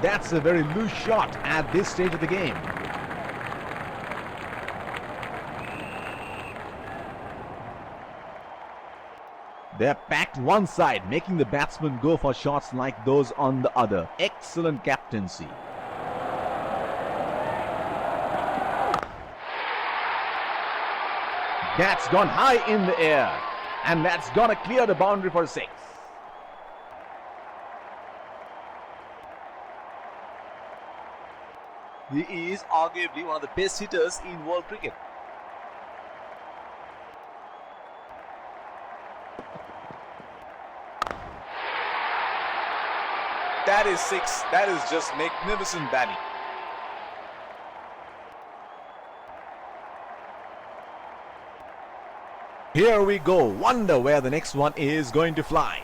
That's a very loose shot at this stage of the game. They're packed one side, making the batsmen go for shots like those on the other. Excellent captaincy. That's gone high in the air, and that's gonna clear the boundary for 6. He is arguably one of the best hitters in world cricket. That is 6. That is just magnificent batting. Here we go. Wonder where the next one is going to fly.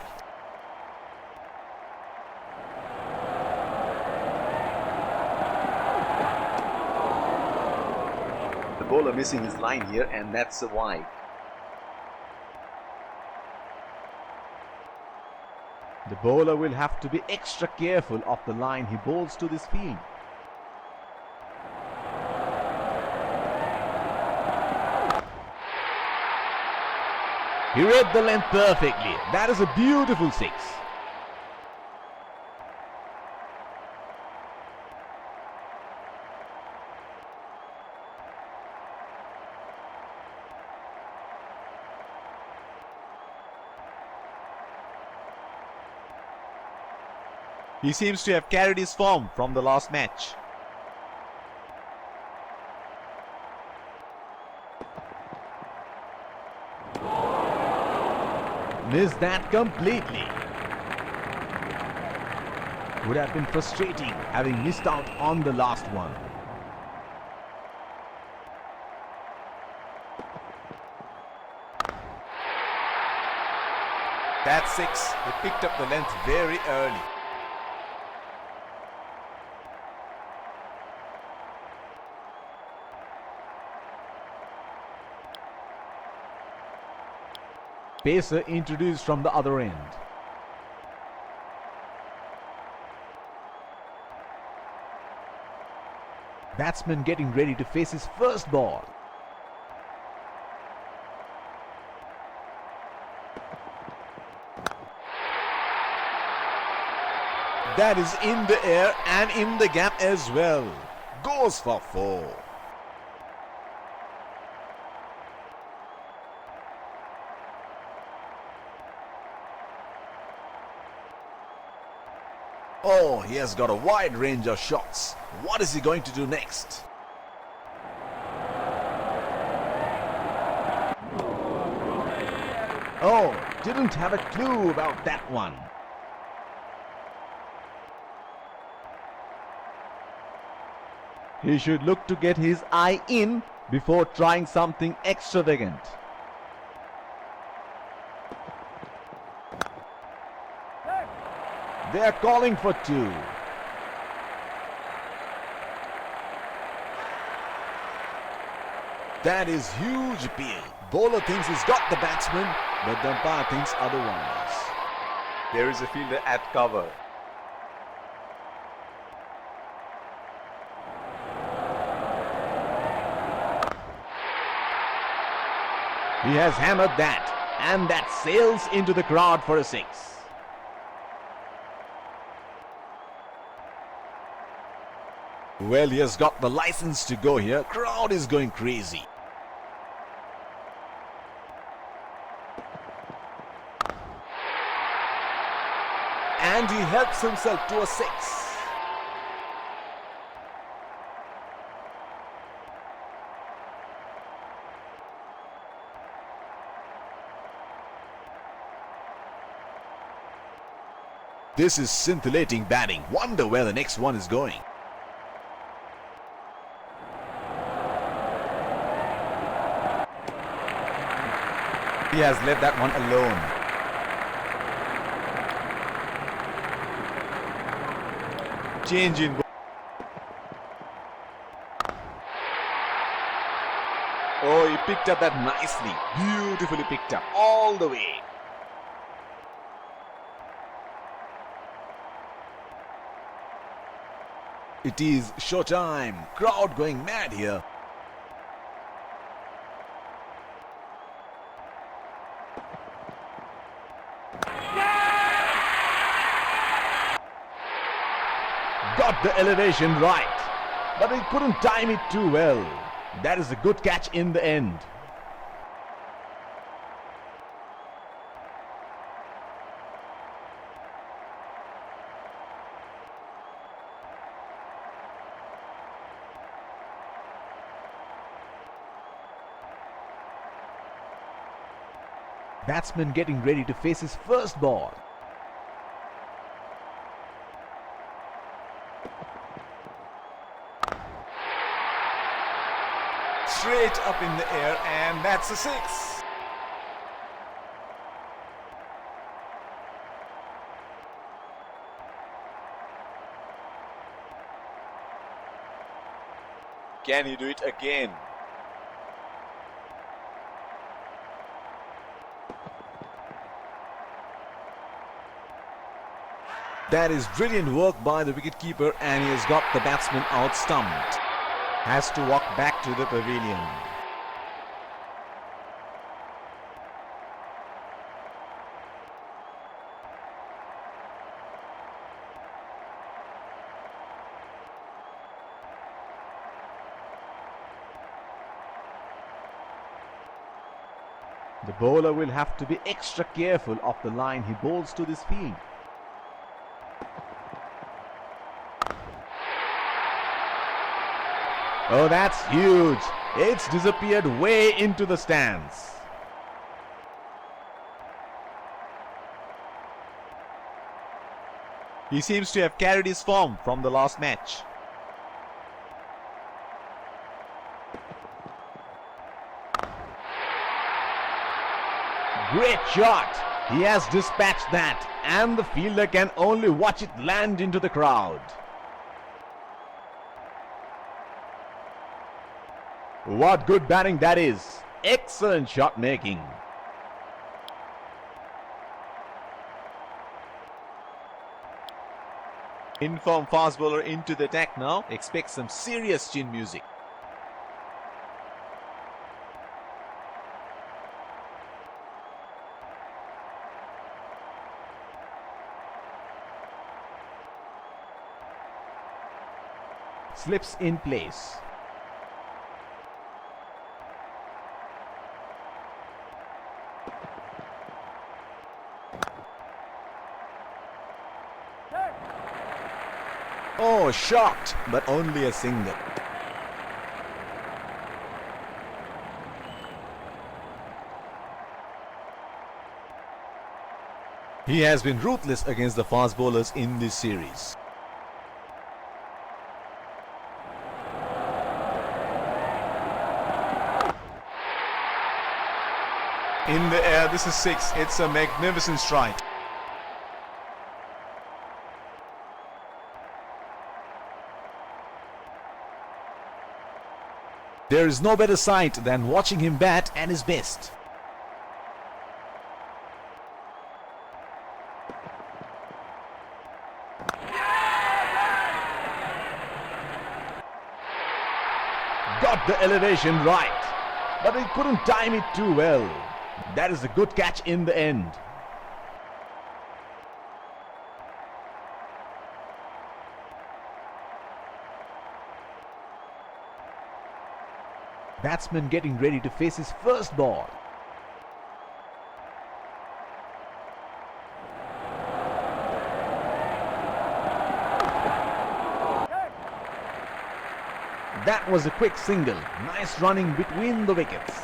The bowler missing his line here, and that's a wide. The bowler will have to be extra careful of the line he bowls to this field. He read the length perfectly. That is a beautiful 6. He seems to have carried his form from the last match. Missed that completely. Would have been frustrating having missed out on the last one. That's 6. He picked up the length very early. Pacer introduced from the other end. Batsman getting ready to face his first ball. That is in the air and in the gap as well. Goes for 4. Oh, he has got a wide range of shots. What is he going to do next? Oh, didn't have a clue about that one. He should look to get his eye in before trying something extravagant. They are calling for 2. That is huge appeal. Bowler thinks he's got the batsman, but the umpire thinks otherwise. There is a fielder at cover. He has hammered that, and that sails into the crowd for a 6. Well, he has got the license to go here. Crowd is going crazy. And he helps himself to a 6. This is scintillating batting. Wonder where the next one is going. He has left that one alone. Change in. Oh, he picked up that nicely. Beautifully picked up all the way. It is showtime. Crowd going mad here. Got the elevation right, but he couldn't time it too well. That is a good catch in the end. Batsman getting ready to face his first ball. Straight up in the air, and that's a six. Can he do it again? That is brilliant work by the wicketkeeper, and he has got the batsman out stumped. Has to walk back to the pavilion. The bowler will have to be extra careful of the line he bowls to this field. Oh, that's huge. It's disappeared way into the stands. He seems to have carried his form from the last match. Great shot. He has dispatched that, and the fielder can only watch it land into the crowd. What good batting that is. Excellent shot making. Inform fast bowler into the attack now. Expect some serious chin music. Slips in place. Oh, shot, but only a single. He has been ruthless against the fast bowlers in this series. In the air, this is six. It's a magnificent strike. There is no better sight than watching him bat at his best. Got the elevation right, but he couldn't time it too well. That is a good catch in the end. Batsman getting ready to face his first ball. That was a quick single. Nice running between the wickets.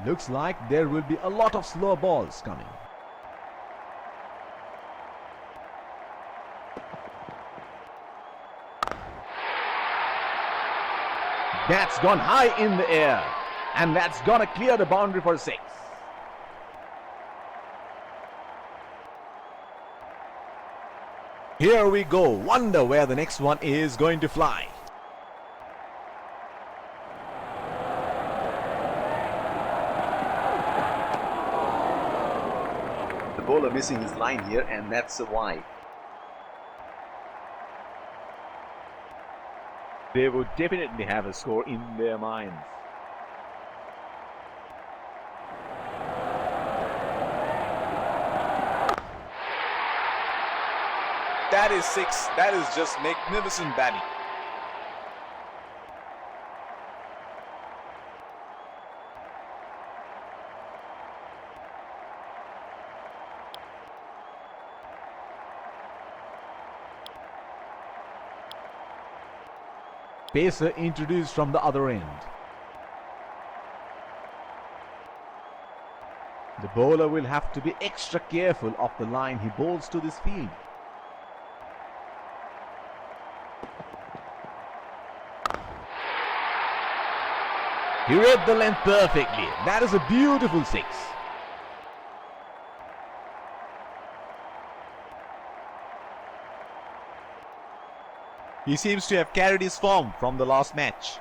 Looks like there will be a lot of slow balls coming. That's gone high in the air, and that's gonna clear the boundary for six. Here we go. Wonder where the next one is going to fly. bowler missing his line here, and that's a wide. They would definitely have a score in their minds. That is 6. That is just magnificent batting. Pacer introduced from the other end. The bowler will have to be extra careful of the line he bowls to this field. He read the length perfectly. That is a beautiful 6. He seems to have carried his form from the last match.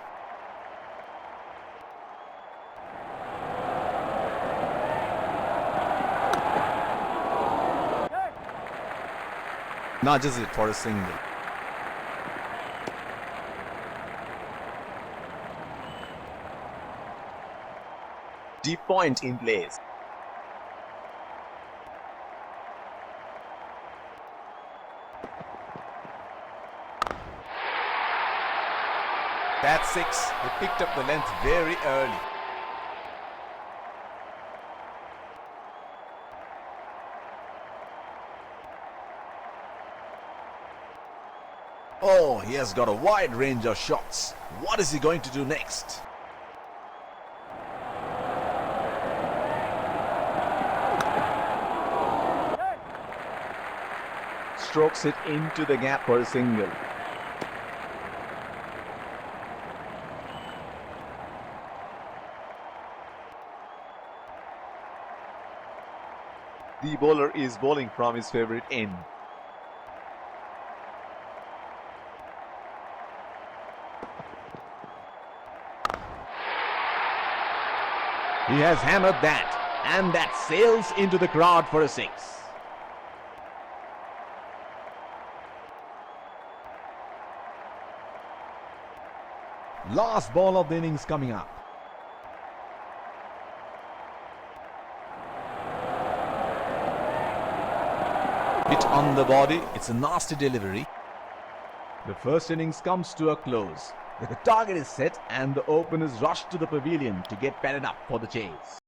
Nudges it for a single. Deep point in place. That's 6. He picked up the length very early. Oh, he has got a wide range of shots. What is he going to do next? Strokes it into the gap for a single. The bowler is bowling from his favorite end. He has hammered that, and that sails into the crowd for a 6. Last ball of the innings coming up. Hit on the body. It's a nasty delivery. The first innings comes to a close. The target is set and the openers rush to the pavilion to get padded up for the chase.